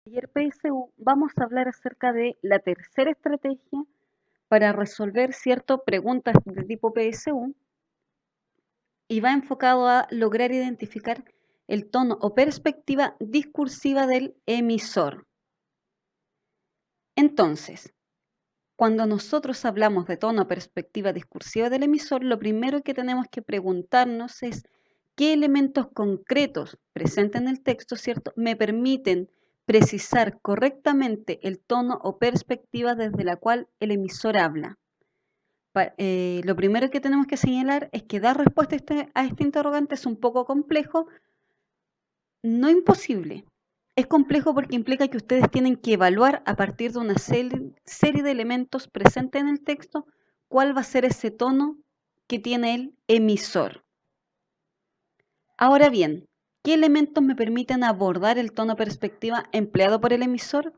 Taller PSU vamos a hablar acerca de la tercera estrategia para resolver ciertas preguntas de tipo PSU y va enfocado a lograr identificar el tono o perspectiva discursiva del emisor. Entonces, cuando nosotros hablamos de tono o perspectiva discursiva del emisor, lo primero que tenemos que preguntarnos es qué elementos concretos presentes en el texto, ¿cierto?, me permiten precisar correctamente el tono o perspectiva desde la cual el emisor habla. Lo primero que tenemos que señalar es que dar respuesta a este interrogante es un poco complejo, no imposible. Es complejo porque implica que ustedes tienen que evaluar a partir de una serie de elementos presentes en el texto cuál va a ser ese tono que tiene el emisor. Ahora bien, ¿qué elementos me permiten abordar el tono perspectiva empleado por el emisor?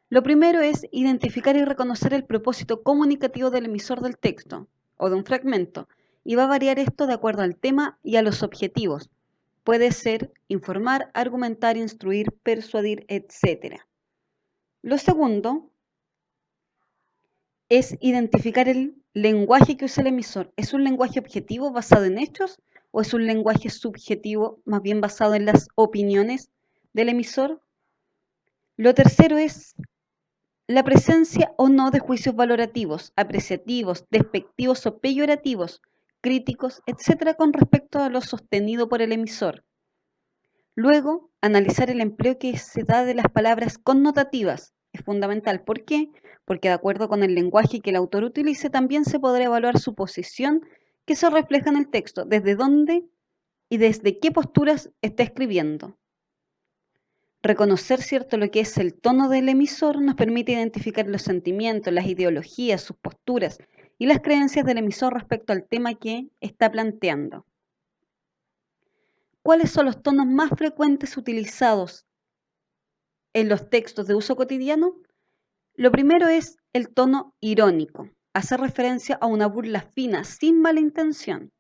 Lo primero es identificar y reconocer el propósito comunicativo del emisor del texto o de un fragmento, y va a variar esto de acuerdo al tema y a los objetivos. Puede ser informar, argumentar, instruir, persuadir, etc. Lo segundo es identificar el lenguaje que usa el emisor. ¿Es un lenguaje objetivo basado en hechos o es un lenguaje subjetivo, más bien basado en las opiniones del emisor? Lo tercero es la presencia o no de juicios valorativos, apreciativos, despectivos o peyorativos, críticos, etc., con respecto a lo sostenido por el emisor. Luego, analizar el empleo que se da de las palabras connotativas. Es fundamental. ¿Por qué? Porque de acuerdo con el lenguaje que el autor utilice, también se podrá evaluar su posición que se refleja en el texto, desde dónde y desde qué posturas está escribiendo. Reconocer, ¿cierto?, lo que es el tono del emisor nos permite identificar los sentimientos, las ideologías, sus posturas y las creencias del emisor respecto al tema que está planteando. ¿Cuáles son los tonos más frecuentes utilizados en los textos de uso cotidiano? Lo primero es el tono irónico. Hace referencia a una burla fina, sin mala intención.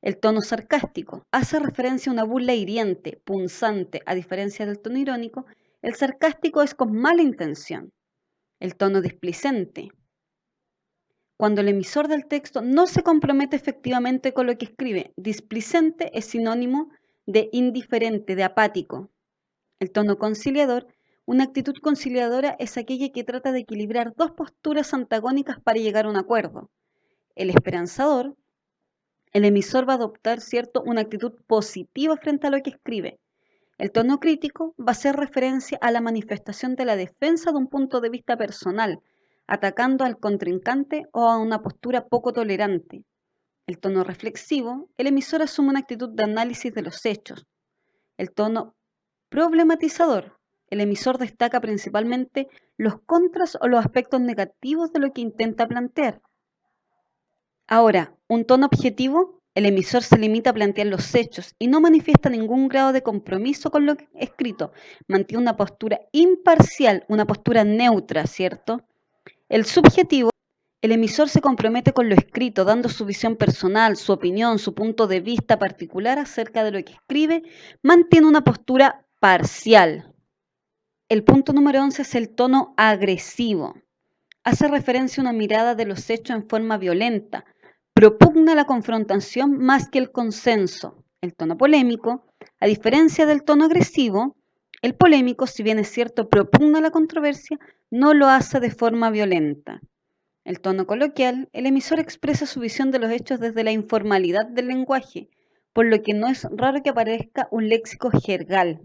El tono sarcástico hace referencia a una burla hiriente, punzante. A diferencia del tono irónico, el sarcástico es con mala intención. El tono displicente, cuando el emisor del texto no se compromete efectivamente con lo que escribe. Displicente es sinónimo de indiferente, de apático. El tono conciliador, una actitud conciliadora es aquella que trata de equilibrar dos posturas antagónicas para llegar a un acuerdo. El esperanzador, el emisor va a adoptar, ¿cierto?, una actitud positiva frente a lo que escribe. El tono crítico va a hacer referencia a la manifestación de la defensa de un punto de vista personal, atacando al contrincante o a una postura poco tolerante. El tono reflexivo, el emisor asume una actitud de análisis de los hechos. El tono problematizador, el emisor destaca principalmente los contras o los aspectos negativos de lo que intenta plantear. Ahora, un tono objetivo, el emisor se limita a plantear los hechos y no manifiesta ningún grado de compromiso con lo escrito. Mantiene una postura imparcial, una postura neutra, ¿cierto? El subjetivo, el emisor se compromete con lo escrito, dando su visión personal, su opinión, su punto de vista particular acerca de lo que escribe. Mantiene una postura parcial. El punto número 11 es el tono agresivo. Hace referencia a una mirada de los hechos en forma violenta. Propugna la confrontación más que el consenso. El tono polémico, a diferencia del tono agresivo, el polémico, si bien es cierto, propugna la controversia, no lo hace de forma violenta. El tono coloquial, el emisor expresa su visión de los hechos desde la informalidad del lenguaje, por lo que no es raro que aparezca un léxico jergal.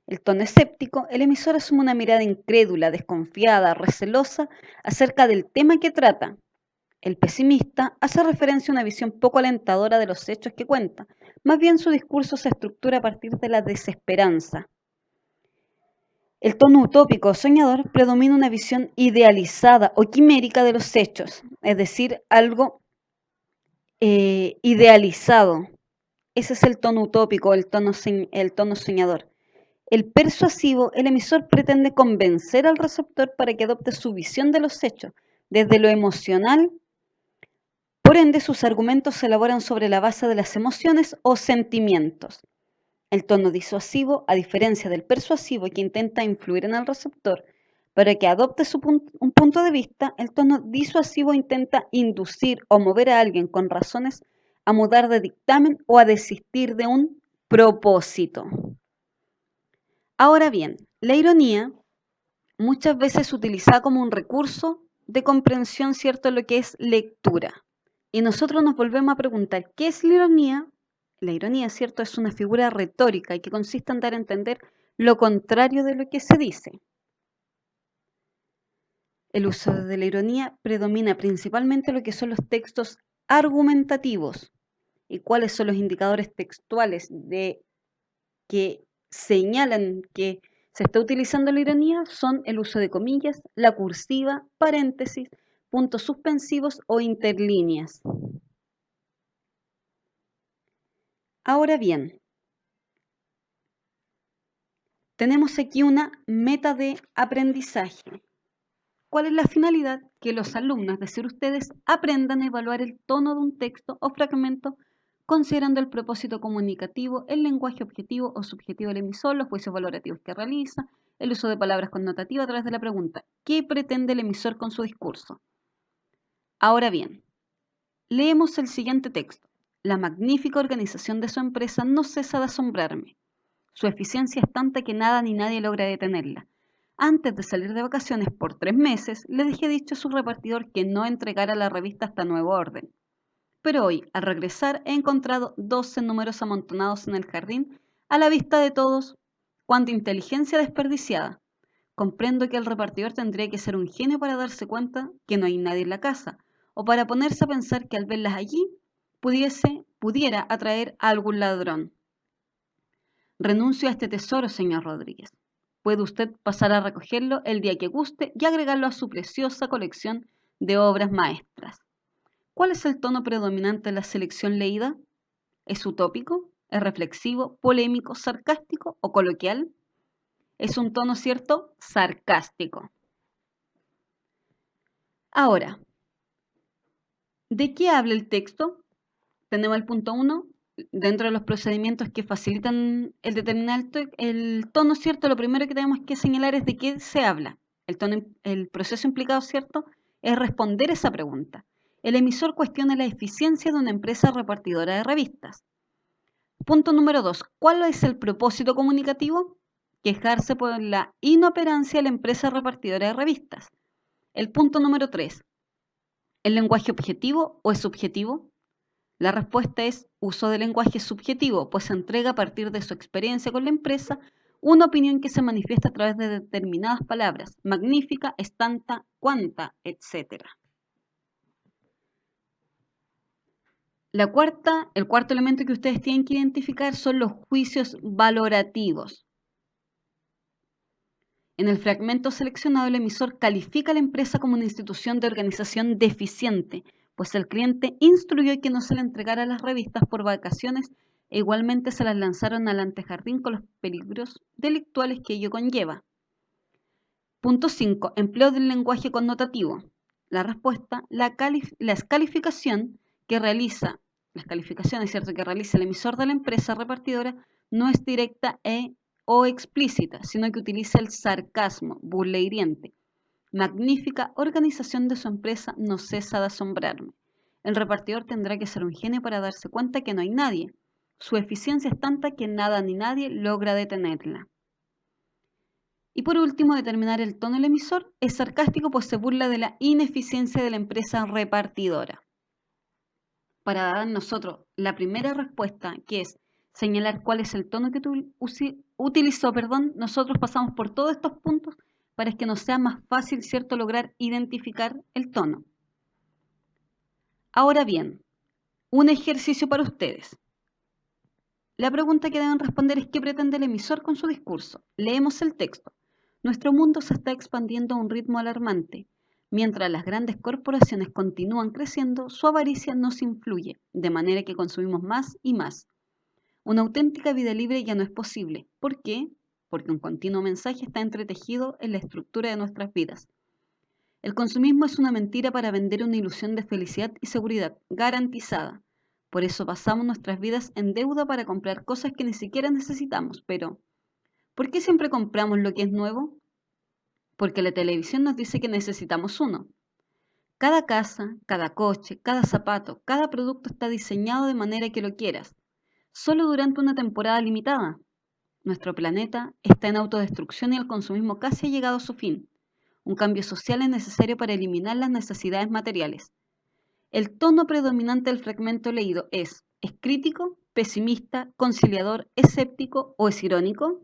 El tono escéptico, el emisor asume una mirada incrédula, desconfiada, recelosa acerca del tema que trata. El pesimista hace referencia a una visión poco alentadora de los hechos que cuenta. Más bien su discurso se estructura a partir de la desesperanza. El tono utópico o soñador predomina una visión idealizada o quimérica de los hechos, es decir, algo idealizado. Ese es el tono utópico, el tono soñador. El persuasivo, el emisor pretende convencer al receptor para que adopte su visión de los hechos, desde lo emocional. Por ende, sus argumentos se elaboran sobre la base de las emociones o sentimientos. El tono disuasivo, a diferencia del persuasivo que intenta influir en el receptor para que adopte un punto de vista, el tono disuasivo intenta inducir o mover a alguien con razones a mudar de dictamen o a desistir de un propósito. Ahora bien, la ironía muchas veces es utilizada como un recurso de comprensión, ¿cierto?, lo que es lectura. Y nosotros nos volvemos a preguntar, ¿qué es la ironía? La ironía, ¿cierto?, es una figura retórica y que consiste en dar a entender lo contrario de lo que se dice. El uso de la ironía predomina principalmente lo que son los textos argumentativos. ¿Y cuáles son los indicadores textuales de que señalan que se está utilizando la ironía? Son el uso de comillas, la cursiva, paréntesis, puntos suspensivos o interlíneas. Ahora bien, tenemos aquí una meta de aprendizaje. ¿Cuál es la finalidad? Que los alumnos, es decir, ustedes, aprendan a evaluar el tono de un texto o fragmento considerando el propósito comunicativo, el lenguaje objetivo o subjetivo del emisor, los juicios valorativos que realiza, el uso de palabras connotativas a través de la pregunta, ¿qué pretende el emisor con su discurso? Ahora bien, leemos el siguiente texto. La magnífica organización de su empresa no cesa de asombrarme. Su eficiencia es tanta que nada ni nadie logra detenerla. Antes de salir de vacaciones por 3 meses, le dejé dicho a su repartidor que no entregara la revista hasta nuevo orden. Pero hoy, al regresar, he encontrado 12 números amontonados en el jardín, a la vista de todos. ¡Cuánta inteligencia desperdiciada! Comprendo que el repartidor tendría que ser un genio para darse cuenta que no hay nadie en la casa, o para ponerse a pensar que al verlas allí, pudiera atraer a algún ladrón. Renuncio a este tesoro, señor Rodríguez. Puede usted pasar a recogerlo el día que guste y agregarlo a su preciosa colección de obras maestras. ¿Cuál es el tono predominante en la selección leída? ¿Es utópico? ¿Es reflexivo? ¿Polémico? ¿Sarcástico o coloquial? Es un tono, ¿cierto?, sarcástico. Ahora, ¿de qué habla el texto? Tenemos el punto 1. Dentro de los procedimientos que facilitan el determinar el tono, ¿cierto? Lo primero que tenemos que señalar es de qué se habla. El proceso implicado, ¿cierto?, es responder esa pregunta. El emisor cuestiona la eficiencia de una empresa repartidora de revistas. Punto número 2. ¿Cuál es el propósito comunicativo? Quejarse por la inoperancia de la empresa repartidora de revistas. El punto número 3. ¿El lenguaje objetivo o es subjetivo? La respuesta es uso de lenguaje subjetivo, pues se entrega a partir de su experiencia con la empresa una opinión que se manifiesta a través de determinadas palabras, magnífica, es tanta, cuanta, etc. El cuarto elemento que ustedes tienen que identificar son los juicios valorativos. En el fragmento seleccionado, el emisor califica a la empresa como una institución de organización deficiente, pues el cliente instruyó que no se le entregara las revistas por vacaciones e igualmente se las lanzaron al antejardín con los peligros delictuales que ello conlleva. Punto 5. Empleo del lenguaje connotativo. La respuesta, las calificaciones, ¿cierto?, que realiza el emisor de la empresa repartidora no es directa o explícita, sino que utiliza el sarcasmo, burla hiriente. Magnífica organización de su empresa no cesa de asombrarme. El repartidor tendrá que ser un genio para darse cuenta que no hay nadie. Su eficiencia es tanta que nada ni nadie logra detenerla. Y por último, determinar el tono del emisor. Es sarcástico, pues se burla de la ineficiencia de la empresa repartidora. Para dar nosotros la primera respuesta, que es señalar cuál es el tono que utilizó, nosotros pasamos por todos estos puntos para que nos sea más fácil, ¿cierto?, lograr identificar el tono. Ahora bien, un ejercicio para ustedes. La pregunta que deben responder es ¿qué pretende el emisor con su discurso? Leemos el texto. Nuestro mundo se está expandiendo a un ritmo alarmante. Mientras las grandes corporaciones continúan creciendo, su avaricia nos influye, de manera que consumimos más y más. Una auténtica vida libre ya no es posible. ¿Por qué? Porque un continuo mensaje está entretejido en la estructura de nuestras vidas. El consumismo es una mentira para vender una ilusión de felicidad y seguridad garantizada. Por eso pasamos nuestras vidas en deuda para comprar cosas que ni siquiera necesitamos. Pero, ¿por qué siempre compramos lo que es nuevo? Porque la televisión nos dice que necesitamos uno. Cada casa, cada coche, cada zapato, cada producto está diseñado de manera que lo quieras, solo durante una temporada limitada. Nuestro planeta está en autodestrucción y el consumismo casi ha llegado a su fin. Un cambio social es necesario para eliminar las necesidades materiales. El tono predominante del fragmento leído ¿es crítico, pesimista, conciliador, escéptico o es irónico?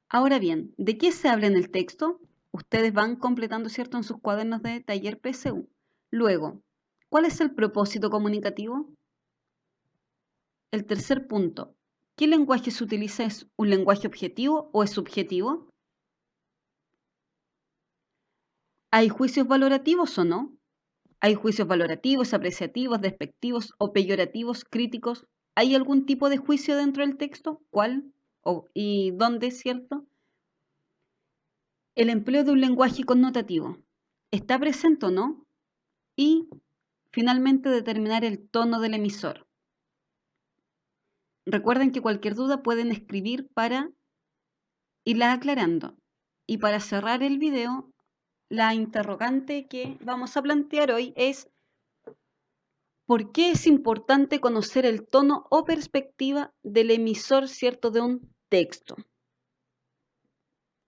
Ahora bien, ¿de qué se habla en el texto? Ustedes van completando, ¿cierto?, en sus cuadernos de taller PSU. Luego, ¿cuál es el propósito comunicativo? El tercer punto, ¿qué lenguaje se utiliza? ¿Es un lenguaje objetivo o es subjetivo? ¿Hay juicios valorativos o no? ¿Hay juicios valorativos, apreciativos, despectivos o peyorativos, críticos? ¿Hay algún tipo de juicio dentro del texto? ¿Cuál? ¿Y dónde, cierto? El empleo de un lenguaje connotativo. ¿Está presente o no? Y finalmente determinar el tono del emisor. Recuerden que cualquier duda pueden escribir para irla aclarando. Y para cerrar el video, la interrogante que vamos a plantear hoy es ¿por qué es importante conocer el tono o perspectiva del emisor, cierto, de un texto?